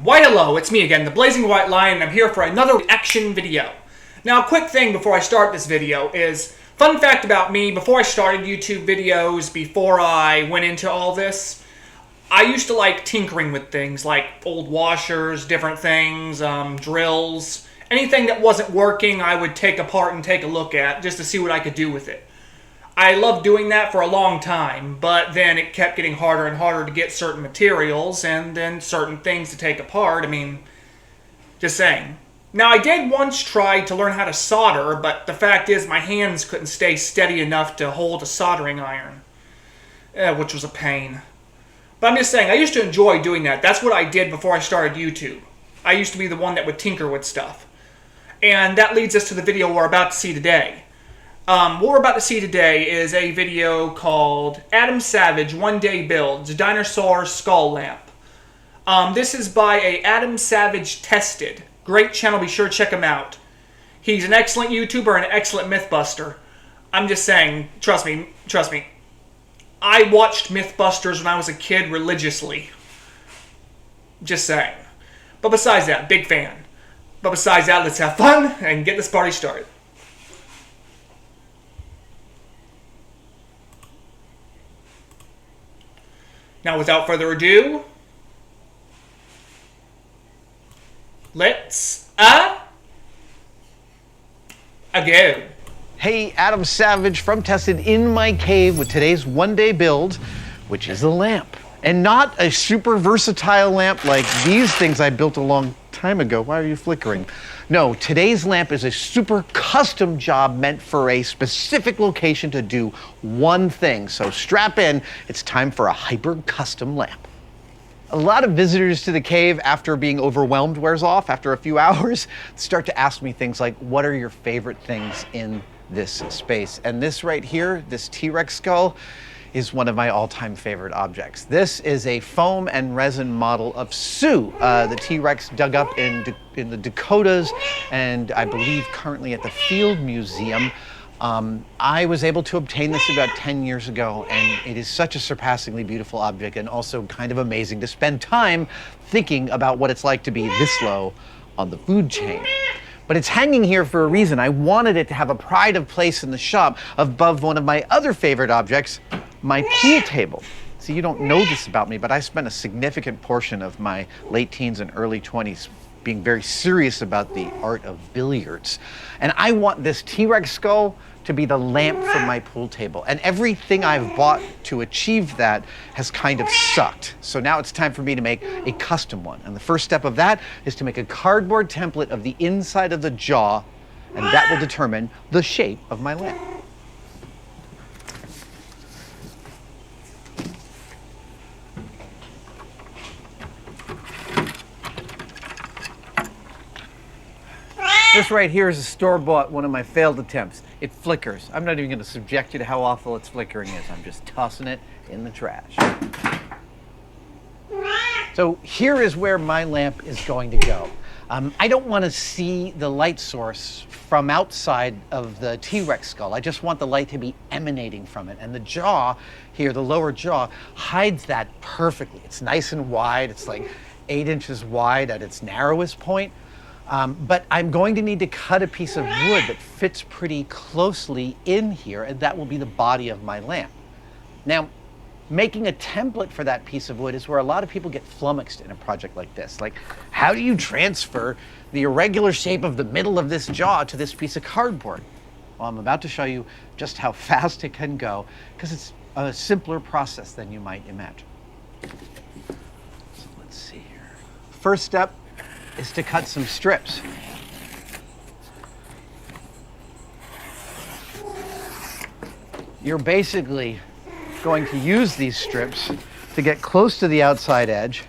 Why hello, it's me again, the Blazing White Lion, and I'm here for another reaction video. Now, a quick thing before I start this video is, fun fact about me, before I started YouTube videos, before I went into all this, I used to like tinkering with things, like old washers, different things, drills. Anything that wasn't working, I would take apart and take a look at, just to see what I could do with it. I loved doing that for a long time, but then it kept getting harder and harder to get certain materials and then certain things to take apart. I mean, just saying. Now, I did once try to learn how to solder, but the fact is my hands couldn't stay steady enough to hold a soldering iron, which was a pain. But I'm just saying, I used to enjoy doing that. That's what I did before I started YouTube. I used to be the one that would tinker with stuff. And that leads us to the video we're about to see today. What we're about to see today is a video called Adam Savage One Day Builds Dinosaur Skull Lamp. This is by a Adam Savage Tested. Great channel, be sure to check him out. He's an excellent YouTuber and an excellent Mythbuster. I'm just saying, trust me. I watched Mythbusters when I was a kid religiously. Just saying. But besides that, big fan. But besides that, let's have fun and get this party started. Now, without further ado, let's go. Hey, Adam Savage from Tested in my cave with today's one-day build, which is a lamp. And not a super versatile lamp like these things I built a long time ago. Why are you flickering? No, today's lamp is a super custom job meant for a specific location to do one thing. So strap in, it's time for a hyper custom lamp. A lot of visitors to the cave, after being overwhelmed wears off, after a few hours, start to ask me things like, what are your favorite things in this space? And this right here, this T-Rex skull, is one of my all-time favorite objects. This is a foam and resin model of Sue, the T-Rex dug up in the Dakotas, and I believe currently at the Field Museum. I was able to obtain this about 10 years ago, and it is such a surpassingly beautiful object and also kind of amazing to spend time thinking about what it's like to be this low on the food chain. But it's hanging here for a reason. I wanted it to have a pride of place in the shop above one of my other favorite objects, my pool table. See, you don't know this about me, but I spent a significant portion of my late teens and early 20s being very serious about the art of billiards. And I want this T-Rex skull to be the lamp for my pool table. And everything I've bought to achieve that has kind of sucked. So now it's time for me to make a custom one. And the first step of that is to make a cardboard template of the inside of the jaw, and that will determine the shape of my lamp. This right here is a store-bought, one of my failed attempts. It flickers. I'm not even going to subject you to how awful its flickering is. I'm just tossing it in the trash. So here is where my lamp is going to go. I don't want to see the light source from outside of the T-Rex skull. I just want the light to be emanating from it. And the jaw here, the lower jaw, hides that perfectly. It's nice and wide. It's like 8 inches wide at its narrowest point. But I'm going to need to cut a piece of wood that fits pretty closely in here, and that will be the body of my lamp. Now, making a template for that piece of wood is where a lot of people get flummoxed in a project like this. Like, how do you transfer the irregular shape of the middle of this jaw to this piece of cardboard? Well, I'm about to show you just how fast it can go, because it's a simpler process than you might imagine. So let's see here. First step is to cut some strips. You're basically going to use these strips to get close to the outside edge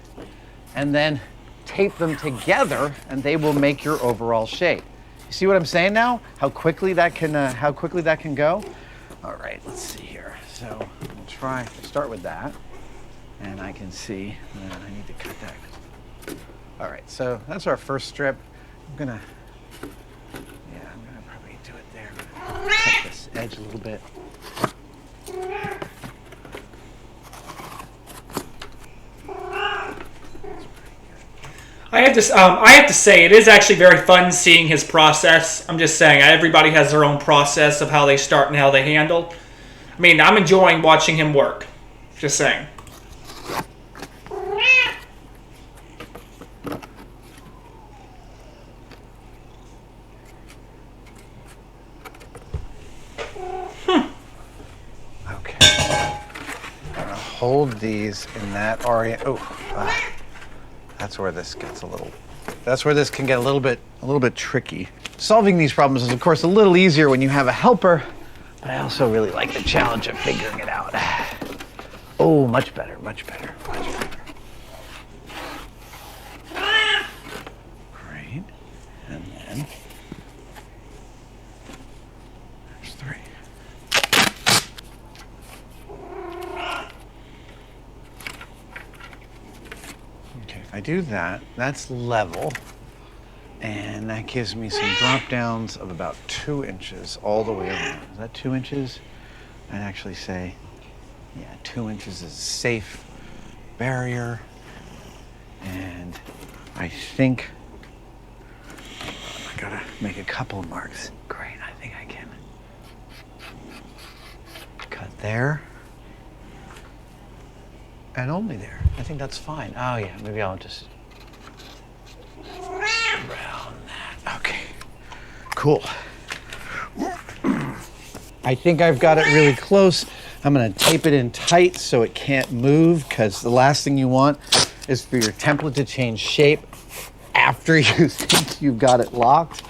and then tape them together, and they will make your overall shape. You see what I'm saying now? How quickly that can go? All right, let's see here. So we'll try to start with that, and I can see that I need to cut that. All right, so that's our first strip. I'm gonna probably do it there. Cut this edge a little bit. I have to say, it is actually very fun seeing his process. I'm just saying, everybody has their own process of how they start and how they handle. I mean, I'm enjoying watching him work. Just saying. Okay. I'm gonna hold these in that orient. Oh, that's where this gets a little. That's where this can get a little bit tricky. Solving these problems is, of course, a little easier when you have a helper, but I also really like the challenge of figuring it out. Oh, much better, much better, much better. Great. And then there's 3. Okay, if I do that, that's level. And that gives me some drop downs of about 2 inches all the way around. Is that 2 inches? I'd actually say, yeah, 2 inches is a safe barrier. And I think I gotta make a couple of marks. Great, I think I can cut there. And only there. I think that's fine. Oh yeah, maybe I'll just around that. Okay, cool. I think I've got it really close. I'm gonna tape it in tight so it can't move, because the last thing you want is for your template to change shape after you think you've got it locked.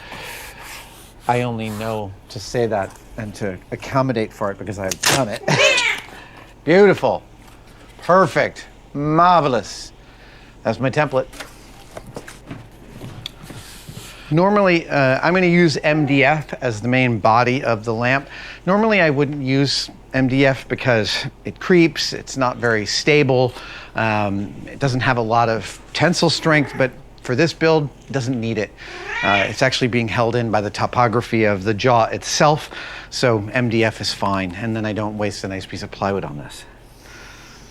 I only know to say that and to accommodate for it because I've done it. Beautiful, perfect, marvelous. That's my template. Normally, I'm going to use MDF as the main body of the lamp. Normally, I wouldn't use MDF because it creeps, it's not very stable, it doesn't have a lot of tensile strength, but for this build, it doesn't need it. It's actually being held in by the topography of the jaw itself, so MDF is fine, and then I don't waste a nice piece of plywood on this.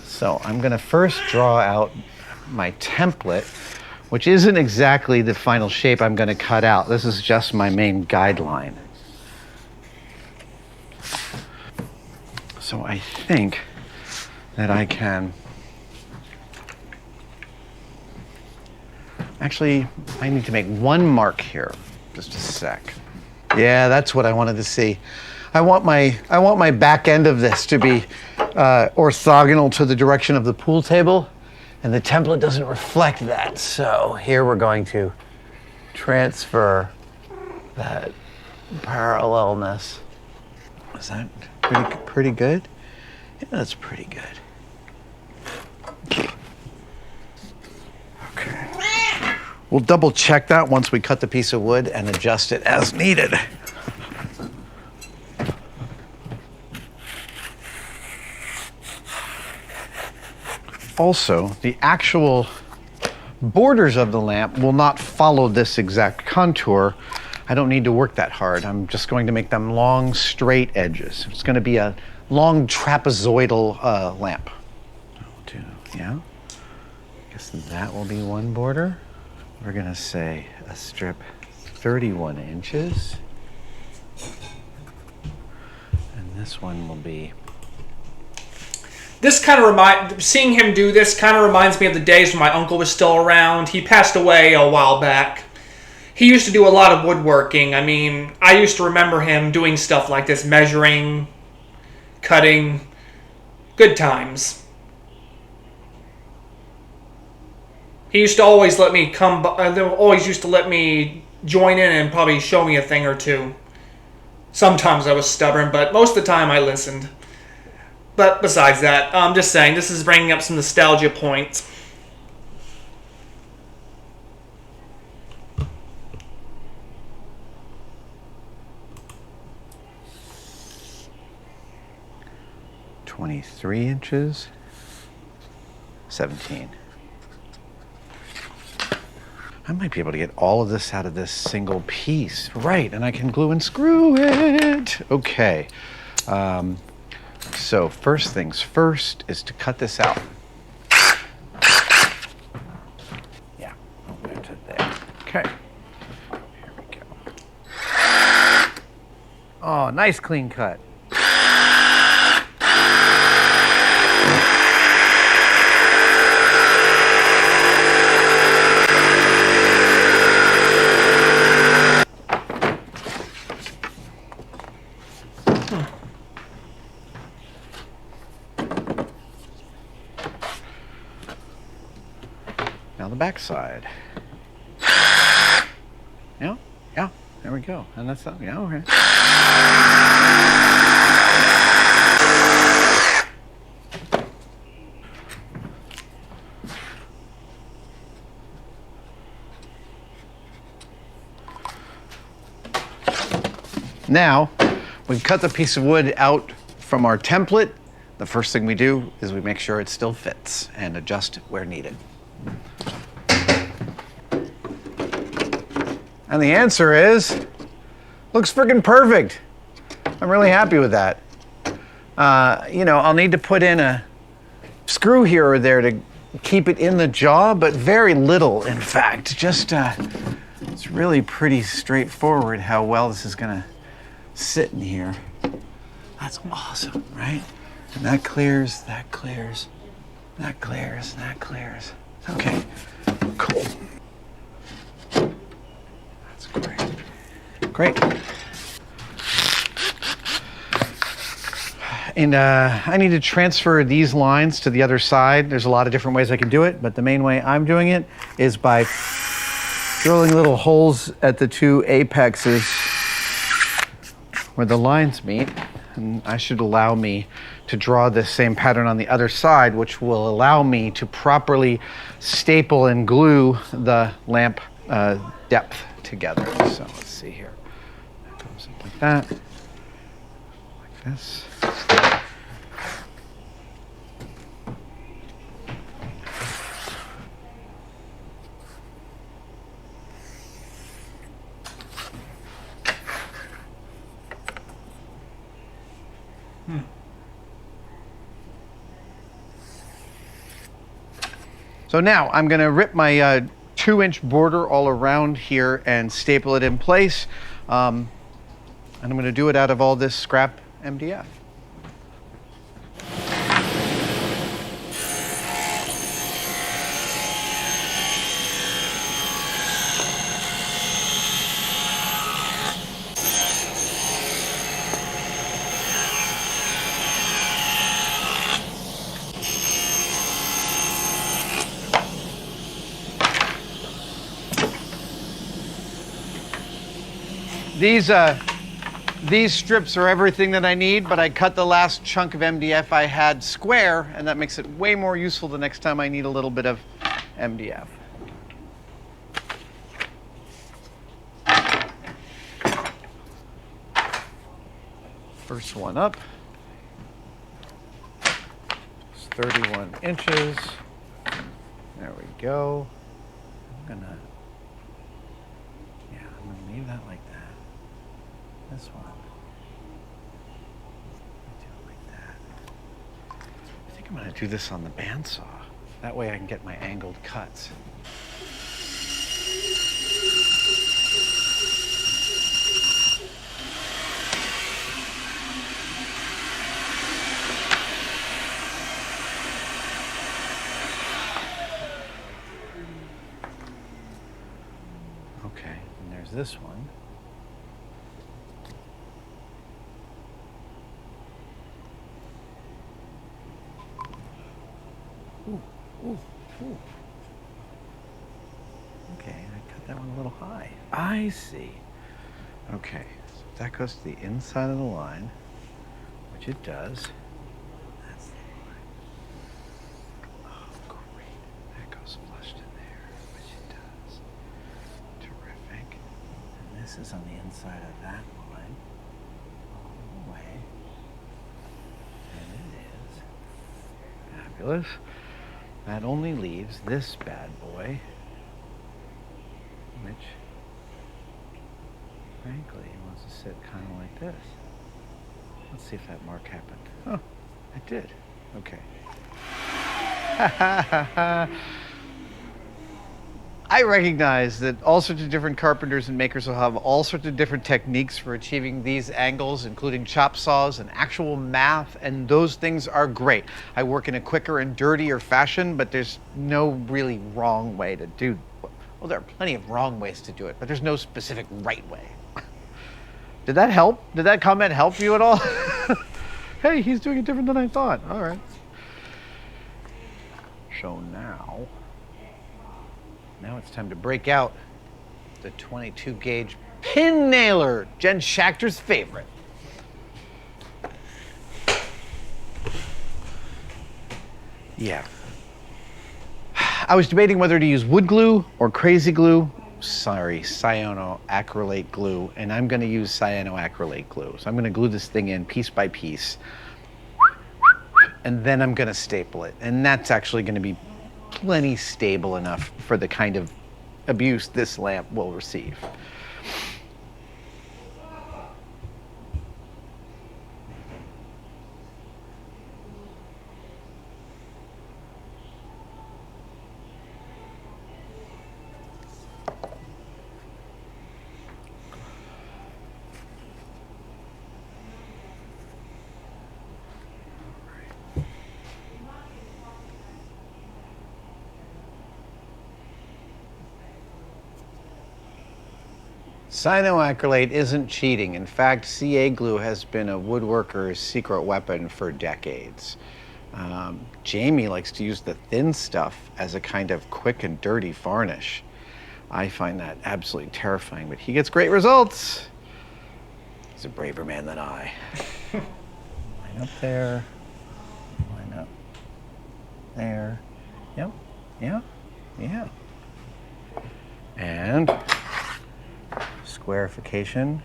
So I'm going to first draw out my template, which isn't exactly the final shape I'm going to cut out. This is just my main guideline. So I think that I can... Actually, I need to make one mark here. Just a sec. Yeah, that's what I wanted to see. I want my back end of this to be orthogonal to the direction of the pool table. And the template doesn't reflect that. So here we're going to transfer that parallelness. Is that pretty good? Yeah, that's pretty good. Okay. We'll double check that once we cut the piece of wood and adjust it as needed. Also, the actual borders of the lamp will not follow this exact contour. I don't need to work that hard. I'm just going to make them long, straight edges. It's going to be a long trapezoidal lamp. Yeah. I guess that will be one border. We're going to say a strip 31 inches. And this one will be... This kind of seeing him do this kind of reminds me of the days when my uncle was still around. He passed away a while back. He used to do a lot of woodworking. I mean, I used to remember him doing stuff like this, measuring, cutting. Good times. He used to always let me always used to let me join in and probably show me a thing or two. Sometimes I was stubborn, but most of the time I listened. But besides that, I'm just saying, this is bringing up some nostalgia points. "23 inches, 17. I might be able to get all of this out of this single piece. Right, and I can glue and screw it. Okay. So first things first is to cut this out. Yeah, I'm going to Okay. Here we go. Oh, nice clean cut. Now the back side. Yeah, yeah, there we go. And that's that. Yeah, okay. Now, we've cut the piece of wood out from our template. The first thing we do is we make sure it still fits and adjust where needed. And the answer is, looks freaking perfect. I'm really happy with that. You know, I'll need to put in a screw here or there to keep it in the jaw, but very little, in fact. Just, it's really pretty straightforward how well this is gonna sit in here. That's awesome, right? And that clears, that clears, that clears, that clears. Okay, cool. That's great. Great. And I need to transfer these lines to the other side. There's a lot of different ways I can do it, but the main way I'm doing it is by drilling little holes at the two apexes where the lines meet. And I should allow me to draw this same pattern on the other side, which will allow me to properly staple and glue the lamp depth together. So let's see here. That goes up like that, like this. So now I'm going to rip my 2-inch border all around here and staple it in place. And I'm going to do it out of all this scrap MDF. These strips are everything that I need, but I cut the last chunk of MDF I had square, and that makes it way more useful the next time I need a little bit of MDF. First one up. It's 31 inches. There we go. I'm gonna leave that like that. This one. Do it like that. I think I'm gonna do this on the bandsaw. That way I can get my angled cuts. Okay, and there's this one. Ooh. Okay, I cut that one a little high. I see. Okay, so that goes to the inside of the line, which it does. That's the line. Oh, great. That goes flushed in there, which it does. Terrific. And this is on the inside of that line, all the way. And it is fabulous. That only leaves this bad boy, which, frankly, wants to sit kind of like this. Let's see if that mark happened. Oh, it did. Okay. I recognize that all sorts of different carpenters and makers will have all sorts of different techniques for achieving these angles, including chop saws and actual math, and those things are great. I work in a quicker and dirtier fashion, but there's no really wrong way to do. Well, there are plenty of wrong ways to do it, but there's no specific right way. Did that help? Did that comment help you at all? Hey, he's doing it different than I thought. All right. So now it's time to break out the 22 gauge pin nailer, Jen Schachter's favorite. Yeah. I was debating whether to use wood glue or crazy glue. Sorry, cyanoacrylate glue, and I'm gonna use cyanoacrylate glue. So I'm gonna glue this thing in piece by piece, and then I'm gonna staple it. And that's actually gonna be plenty stable enough for the kind of abuse this lamp will receive. Cyanoacrylate isn't cheating. In fact, CA glue has been a woodworker's secret weapon for decades. Jamie likes to use the thin stuff as a kind of quick and dirty varnish. I find that absolutely terrifying, but he gets great results. He's a braver man than I. Line up there. Line up there. Yep. Yeah. Yeah. And squarification.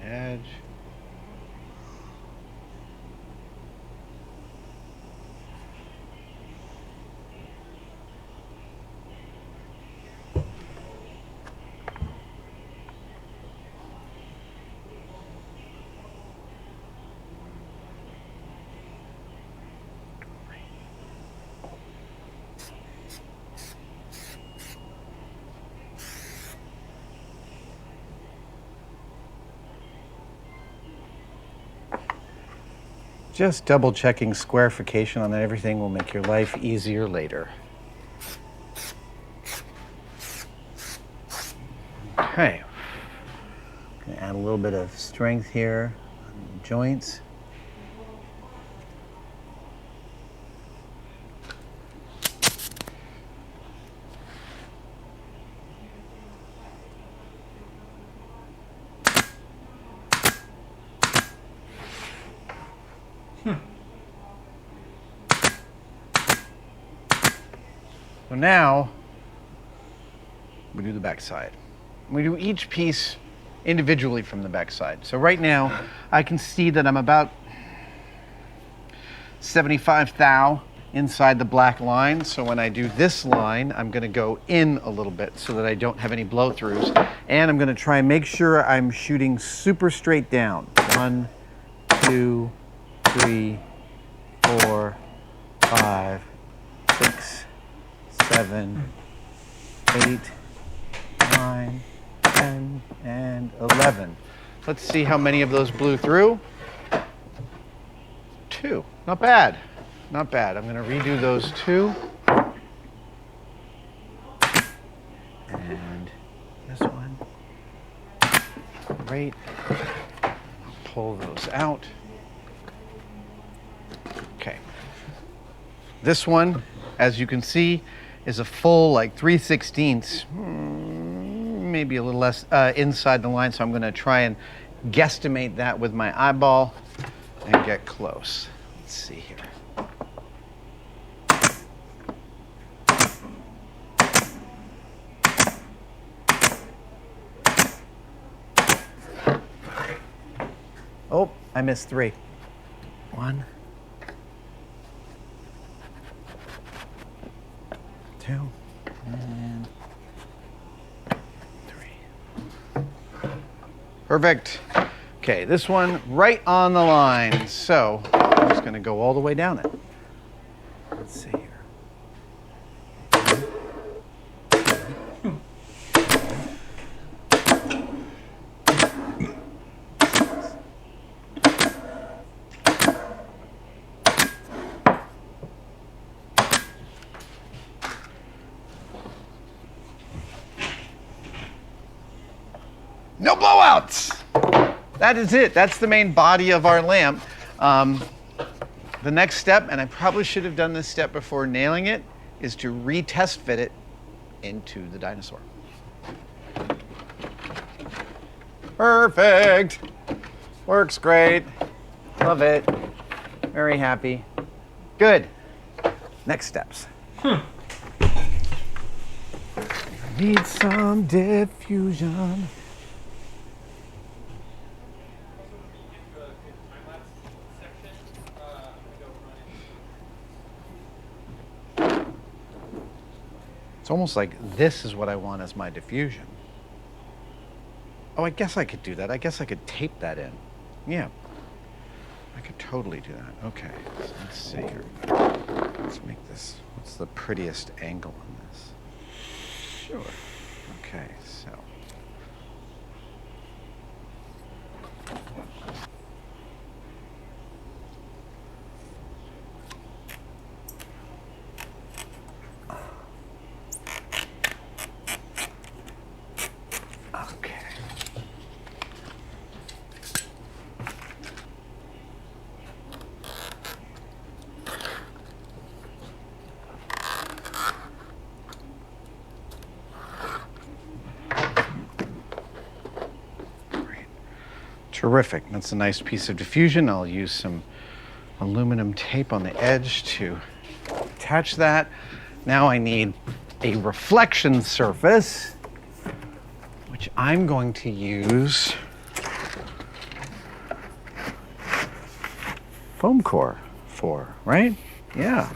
Edge. Just double checking squarification on everything will make your life easier later. Okay. Gonna add a little bit of strength here on the joints. So now we do the back side. We do each piece individually from the back side. So right now I can see that I'm about 75 thou inside the black line. So when I do this line, I'm gonna go in a little bit so that I don't have any blow throughs. And I'm gonna try and make sure I'm shooting super straight down. 1, 2, 3, 4, 5, 6, 7, 8, 9, 10, and 11. Let's see how many of those blew through. 2. Not bad. Not bad. I'm going to redo those 2. And this one. Great. Pull those out. Okay. This one, as you can see, is a full like 3/16, maybe a little less inside the line. So I'm going to try and guesstimate that with my eyeball and get close. Let's see here. Oh, I missed 3. 1, 2, and 3. Perfect. Okay, this one right on the line. So I'm just gonna go all the way down it. Let's see here. No blowouts! That is it. That's the main body of our lamp. The next step, and I probably should have done this step before nailing it, is to retest fit it into the Dinosaur. Perfect. Works great. Love it. Very happy. Good. Next steps. Need some diffusion. It's almost like this is what I want as my diffusion. Oh, I guess I could do that. I guess I could tape that in. Yeah, I could totally do that. Okay, so let's see here. Let's make this, what's the prettiest angle on this? Sure. Okay, so. Terrific. That's a nice piece of diffusion. I'll use some aluminum tape on the edge to attach that. Now I need a reflection surface, which I'm going to use foam core for, right? Yeah.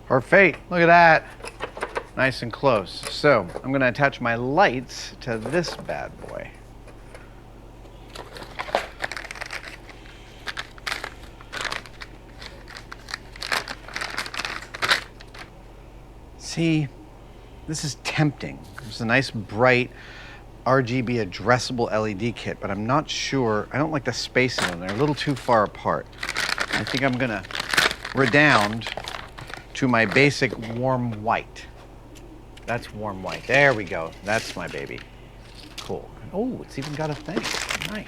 Perfect. Look at that. Nice and close. So I'm going to attach my lights to this bad boy. See, this is tempting. It's a nice bright RGB addressable LED kit, but I'm not sure. I don't like the spacing on them. They're a little too far apart. I think I'm going to redound to my basic warm white. That's warm white. There we go. That's my baby. Cool. Oh, it's even got a thing. Nice.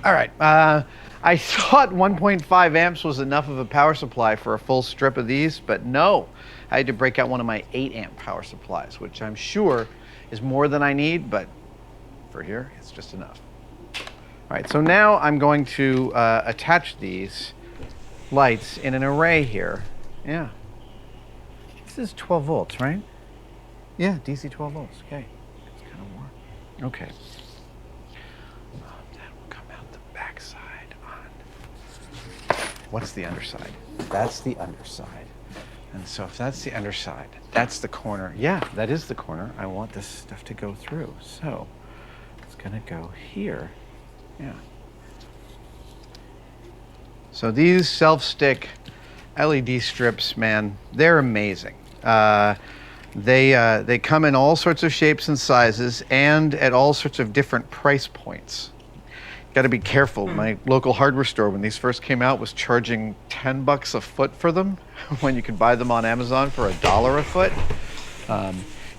All right. I thought 1.5 amps was enough of a power supply for a full strip of these, but no. I had to break out one of my 8 amp power supplies, which I'm sure is more than I need, but for here, it's just enough. All right, so now I'm going to attach these lights in an array here. Yeah. This is 12 volts, right? Yeah, DC 12 volts. Okay. It's kind of warm. Okay. That will come out the backside on. What's the underside? That's the underside. And so if that's the underside, that's the corner. Yeah, that is the corner I want this stuff to go through. So it's gonna go here. Yeah. So these self-stick LED strips, man, they're amazing. They come in all sorts of shapes and sizes and at all sorts of different price points. Got to be careful. My local hardware store, when these first came out, was charging $10 a foot for them when you could buy them on Amazon for $1 a foot.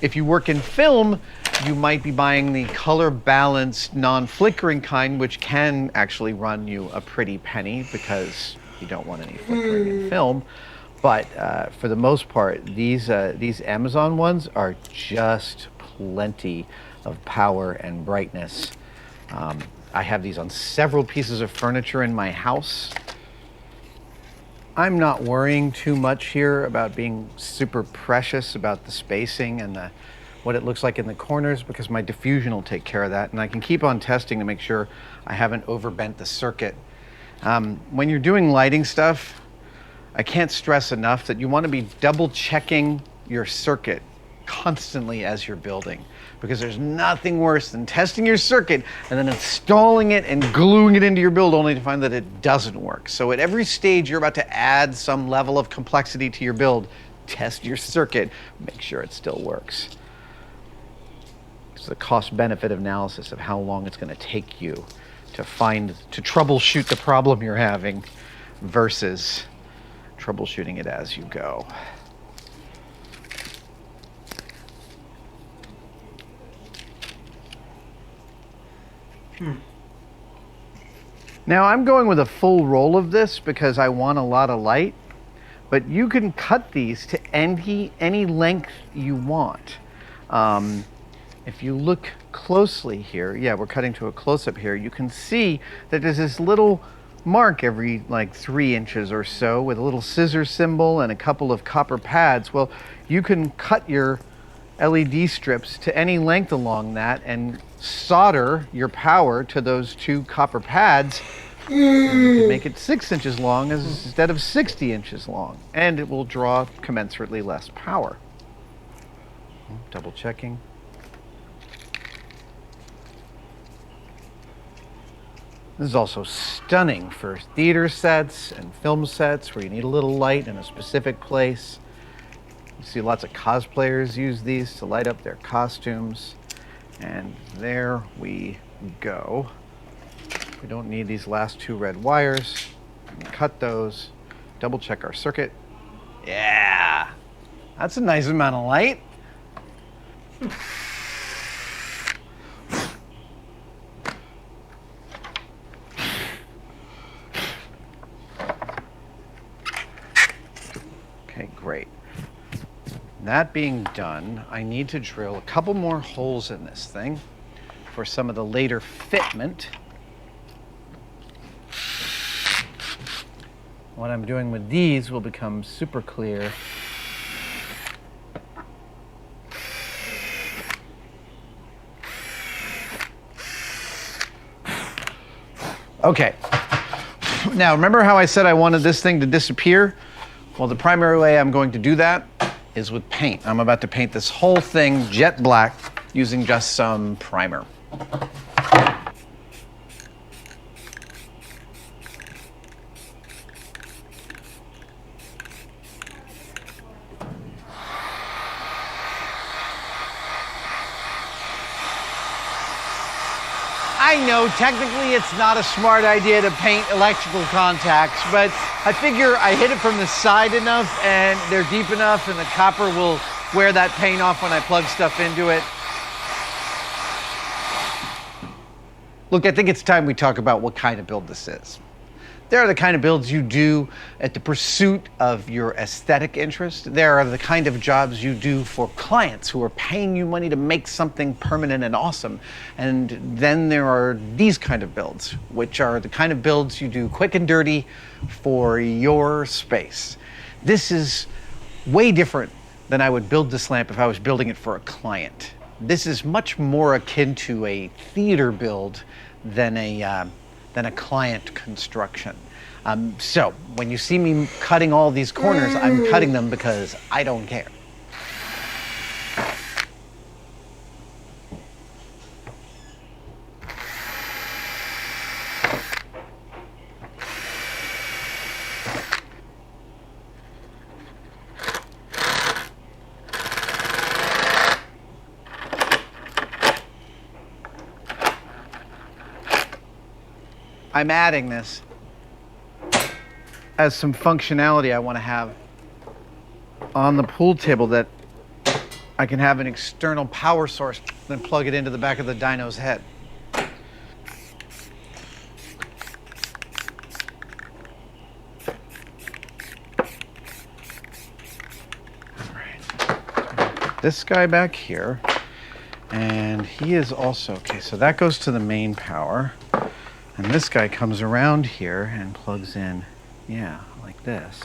If you work in film, you might be buying the color balanced, non-flickering kind, which can actually run you a pretty penny because you don't want any flickering in film. But for the most part, these Amazon ones are just plenty of power and brightness. I have these on several pieces of furniture in my house. I'm not worrying too much here about being super precious about the spacing and the what it looks like in the corners because my diffusion will take care of that. And I can keep on testing to make sure I haven't overbent the circuit. When you're doing lighting stuff, I can't stress enough that you want to be double checking your circuit constantly as you're building, because there's nothing worse than testing your circuit and then installing it and gluing it into your build only to find that it doesn't work. So at every stage you're about to add some level of complexity to your build, test your circuit, make sure it still works. It's the cost-benefit analysis of how long it's going to take you to troubleshoot the problem you're having versus troubleshooting it as you go. Now I'm going with a full roll of this because I want a lot of light, but you can cut these to any length you want. If you look closely here, yeah, we're cutting to a close-up here, you can see that there's this little mark every like 3 inches or so with a little scissor symbol and a couple of copper pads. Well, you can cut your LED strips to any length along that and solder your power to those 2 copper pads. You can make it 6 inches long instead of 60 inches long, and it will draw commensurately less power. Double checking. This is also stunning for theater sets and film sets where you need a little light in a specific place. You see lots of cosplayers use these to light up their costumes. And there we go. We don't need these last 2 red wires. We can cut those, double check our circuit. Yeah, that's a nice amount of light. Okay, great. That being done, I need to drill a couple more holes in this thing for some of the later fitment. What I'm doing with these will become super clear. Okay. Now, remember how I said I wanted this thing to disappear? Well, the primary way I'm going to do that is with paint. I'm about to paint this whole thing jet black using just some primer. I know technically it's not a smart idea to paint electrical contacts, but I figure I hit it from the side enough and they're deep enough and the copper will wear that paint off when I plug stuff into it. Look, I think it's time we talk about what kind of build this is. There are the kind of builds you do at the pursuit of your aesthetic interest. There are the kind of jobs you do for clients who are paying you money to make something permanent and awesome. And then there are these kind of builds, which are the kind of builds you do quick and dirty for your space. This is way different than I would build this lamp if I was building it for a client. This is much more akin to a theater build than a client construction. So when you see me cutting all these corners, I'm cutting them because I don't care. I'm adding this as some functionality I want to have on the pool table, that I can have an external power source, then plug it into the back of the dino's head. All right. This guy back here, and he is also, okay, so that goes to the main power. And this guy comes around here and plugs in, yeah, like this.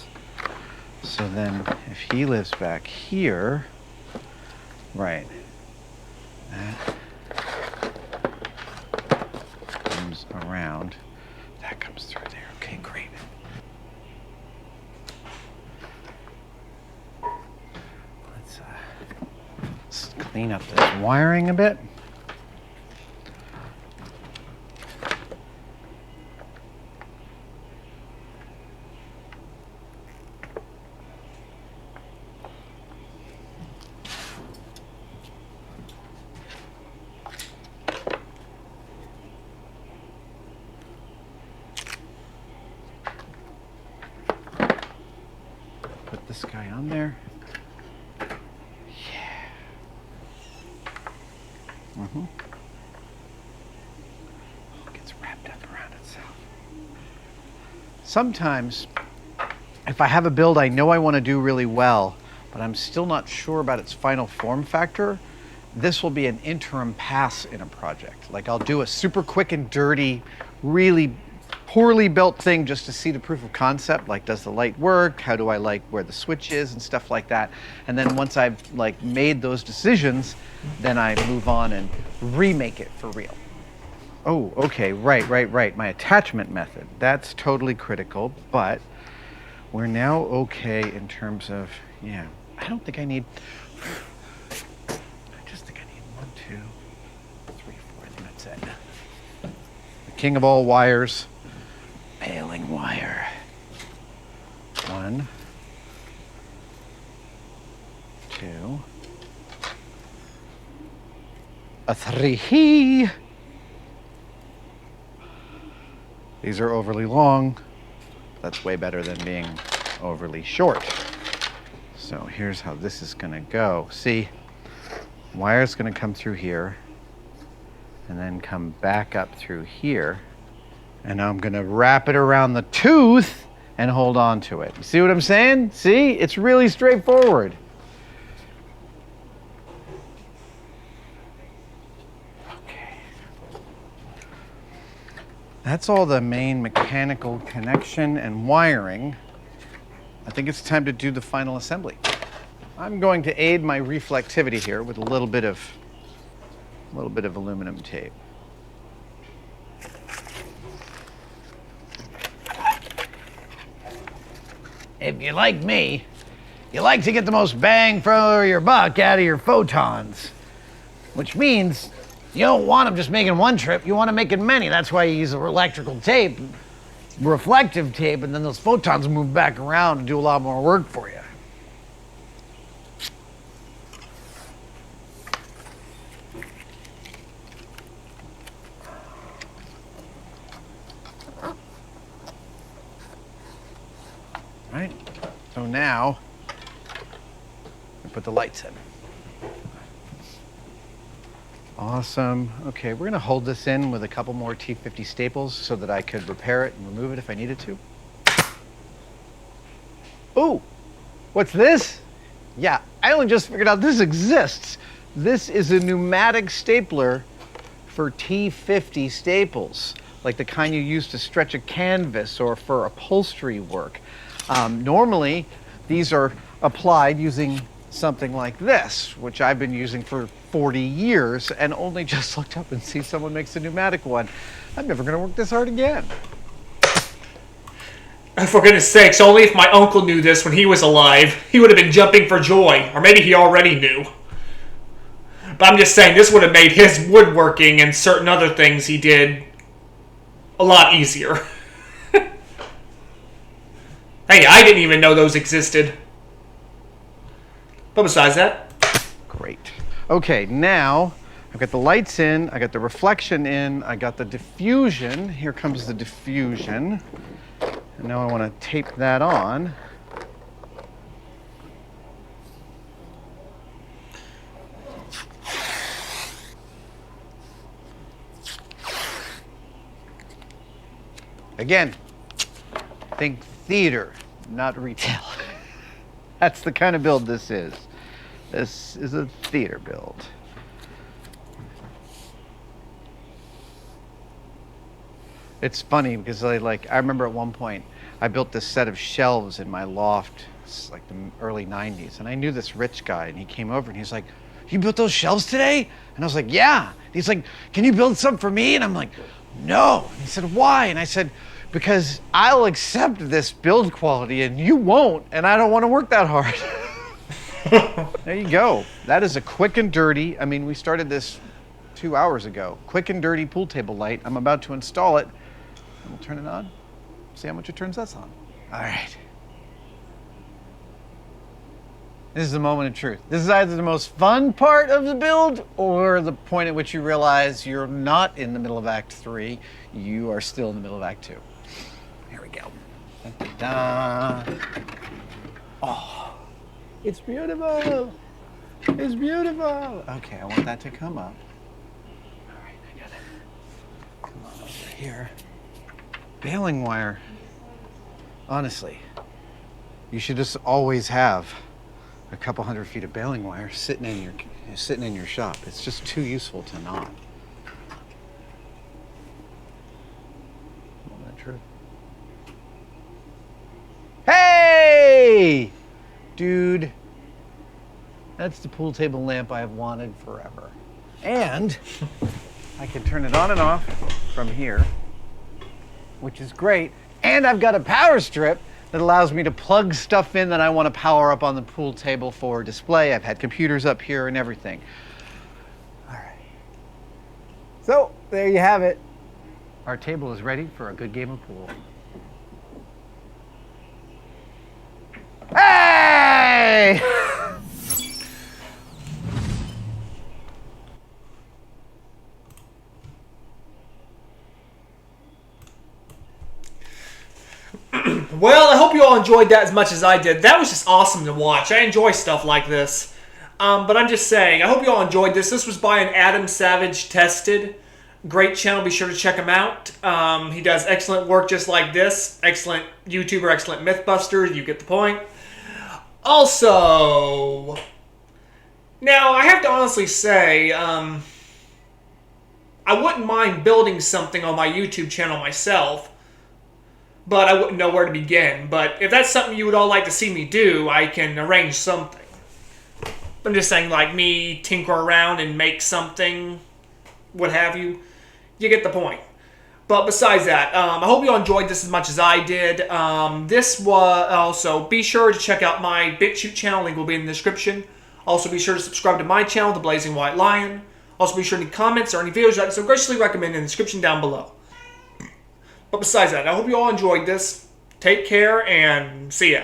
So then if he lives back here, right, That comes around. That comes through there. Okay, great. Let's clean up this wiring a bit. Put this guy on there. Yeah. It gets wrapped up around itself. Sometimes, if I have a build I know I want to do really well, but I'm still not sure about its final form factor, this will be an interim pass in a project. Like I'll do a super quick and dirty, really poorly built thing just to see the proof of concept, like does the light work, how do I like where the switch is and stuff like that. And then once I've like made those decisions, then I move on and remake it for real. Oh, okay, right. My attachment method, that's totally critical, but we're now okay in terms of, yeah, I don't think I need, I just think I need 1, 2, 3, 4, I think that's it. The king of all wires. Baling wire. 1, 2, a 3. These are overly long. That's way better than being overly short. So here's how this is gonna go. See, wire's gonna come through here and then come back up through here. And now I'm gonna wrap it around the tooth and hold on to it. You see what I'm saying? See, it's really straightforward. Okay. That's all the main mechanical connection and wiring. I think it's time to do the final assembly. I'm going to aid my reflectivity here with a little bit of aluminum tape. If you're like me, you like to get the most bang for your buck out of your photons, which means you don't want them just making one trip, you want them making many. That's why you use electrical tape, reflective tape, and then those photons move back around and do a lot more work for you. Right? So now, we put the lights in. Awesome. Okay, we're gonna hold this in with a couple more T50 staples so that I could repair it and remove it if I needed to. Ooh, what's this? Yeah, I only just figured out this exists. This is a pneumatic stapler for T50 staples, like the kind you use to stretch a canvas or for upholstery work. Normally, these are applied using something like this, which I've been using for 40 years and only just looked up and see someone makes a pneumatic one. I'm never gonna work this hard again. For goodness sakes, only if my uncle knew this when he was alive, he would have been jumping for joy. Or maybe he already knew. But I'm just saying, this would have made his woodworking and certain other things he did a lot easier. Hey, I didn't even know those existed. But besides that... Great. Okay, now I've got the lights in, I got the reflection in, I got the diffusion. Here comes the diffusion. And now I want to tape that on. Again, think theater, not retail. That's the kind of build this is. This is a theater build. It's funny because I remember at one point I built this set of shelves in my loft, it's like the early 90s, and I knew this rich guy, and he came over and he's like, you built those shelves today? And I was like, yeah. He's like, can you build some for me? And I'm like, no. And he said, why? And I said, because I'll accept this build quality and you won't, and I don't want to work that hard. There you go. That is a quick and dirty, I mean, we started this 2 hours ago. Quick and dirty pool table light. I'm about to install it. And we'll turn it on. See how much it turns us on. All right. This is the moment of truth. This is either the most fun part of the build or the point at which you realize you're not in the middle of Act 3. You are still in the middle of Act 2. Here we go. Da-da-da. Oh, it's beautiful. It's beautiful. Okay, I want that to come up. All right, I got it. Come on over here. Baling wire. Honestly, you should just always have a couple hundred feet of baling wire sitting in your shop. It's just too useful to not. Moment of truth. Hey, dude, that's the pool table lamp I have wanted forever, and I can turn it on and off from here, which is great. And I've got a power strip that allows me to plug stuff in that I want to power up on the pool table for display. I've had computers up here and everything. All right. So there you have it. Our table is ready for a good game of pool. Hey! Well, I hope you all enjoyed that as much as I did. That was just awesome to watch. I enjoy stuff like this. But I'm just saying, I hope you all enjoyed this. This was by an Adam Savage Tested. Great channel. Be sure to check him out. He does excellent work just like this. Excellent YouTuber, excellent Mythbuster. You get the point. Also, now I have to honestly say, I wouldn't mind building something on my YouTube channel myself, but I wouldn't know where to begin. But if that's something you would all like to see me do, I can arrange something. I'm just saying, like, me tinker around and make something, what have you. You get the point. But besides that, I hope you all enjoyed this as much as I did. This was also, be sure to check out my BitChute channel. Link will be in the description. Also, be sure to subscribe to my channel, The Blazing White Lion. Also, be sure any comments or any videos I'd so graciously recommend in the description down below. But besides that, I hope you all enjoyed this. Take care and see ya.